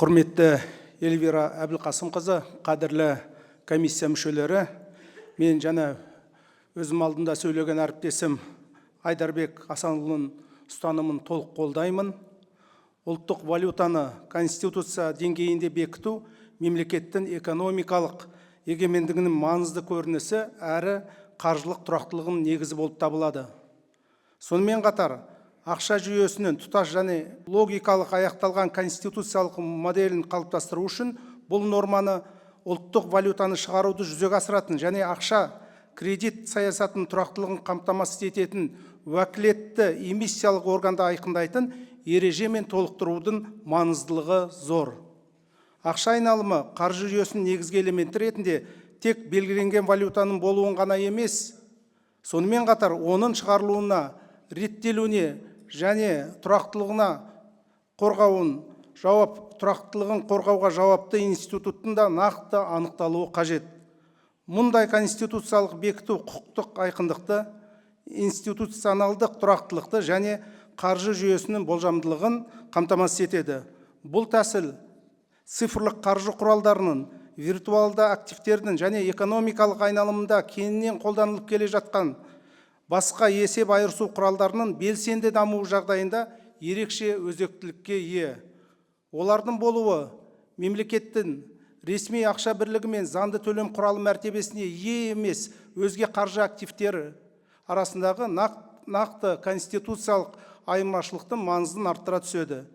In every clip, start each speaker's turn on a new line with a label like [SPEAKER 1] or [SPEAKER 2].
[SPEAKER 1] Құрметті Эльвира Әбілқасымқызы, қадірлі комиссия мүшелері, мен жаңа өзім алдында сөйлеген әріптесім Айдарбек Асанұлының ұстанымын толық қолдаймын. Ұлттық валютаны конституция деңгейінде бекіту мемлекеттің экономикалық егемендігінің маңызды көрінісі әрі қаржылық тұрақтылығының негізі болып табылады. Сонымен қатар, ақша жүйесінің тұтас және логикалық аяқталған конституциялық моделін қалыптастыру үшін бұл норманы ұлттық валютаны шығаруды жүзеге асыратын және ақша кредит саясатының тұрақтылығын қамтамасыз ететін уәкілетті эмиссиялық органды айқындайтын ереже мен толықтырудың маңыздылығы зор. Ақша айналымы қаржы жүйесінің негізгі элементі ретінде тек белгіленген валютаның болуын ғана емес, сонымен қатар оның шығарылуына, реттелуіне және тұрақтылығын қорғауға жауапты институттың да нақты анықталуы қажет. Мұндай конституциялық бекіту құқықтық айқындықты, институционалдық тұрақтылықты және қаржы жүйесінің болжамдылығын қамтамасыз етеді. Бұл тәсіл цифрлық қаржы құралдарының, виртуалды активтердің және экономикалық айналымында кеңінен қолданылып келе жатқан басқа есеп айырысу құралдарының белсенді дамуы жағдайында ерекше өзектілікке ие. Олардың болуы мемлекеттің ресми ақша бірлігі мен заңды төлем құралы мәртебесіне ие емес өзге қаржы активтері арасындағы нақты конституциялық айырмашылықтың маңызын арттыра түседі.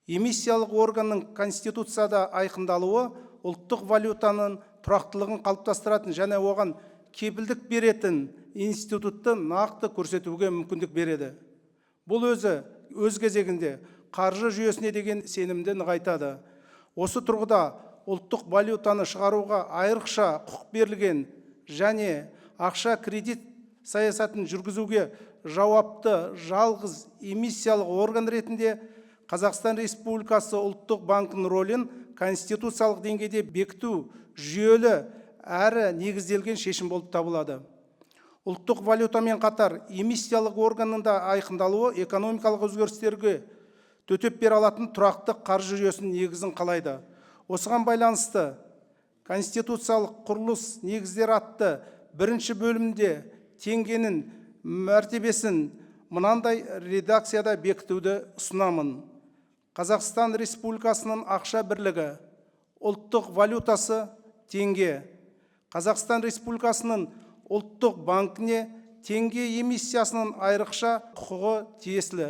[SPEAKER 1] Эмиссиялық органның конституцияда айқындалуы ұлттық валютаның тұрақтылығын қалыптастыратын және оған кепілдік беретін институтты нақты көрсетуге мүмкіндік береді. Бұл өз кезегінде қаржы жүйесіне деген сенімді нығайтады. Осы тұрғыда ұлттық валютаны шығаруға айрықша құқық берілген және ақша кредит саясатын жүргізуге жауапты жалғыз эмиссиялық орган ретінде Қазақстан Республикасы ұлттық банкінің рөлін конституциялық деңгейде бекіту жүйелі әрі негізделген шешім болып табылады. Ұлттық валютамен қатар эмиссиялық органның да айқындалуы экономикалық өзгерістерге төтеп бере алатын тұрақты қаржы жүйесінің негізін қалайды. Осыған байланысты конституциялық құрылыс негіздері атты бірінші бөлімде теңгенің мәртебесін мынандай редакцияда бекітуді ұсынамын. Қазақстан Республикасының ақша бірлігі, ұлттық валютасы теңге. Қазақстан Республикасының ұлттық банкіне теңге эмиссиясының айрықша құқығы тиесілі.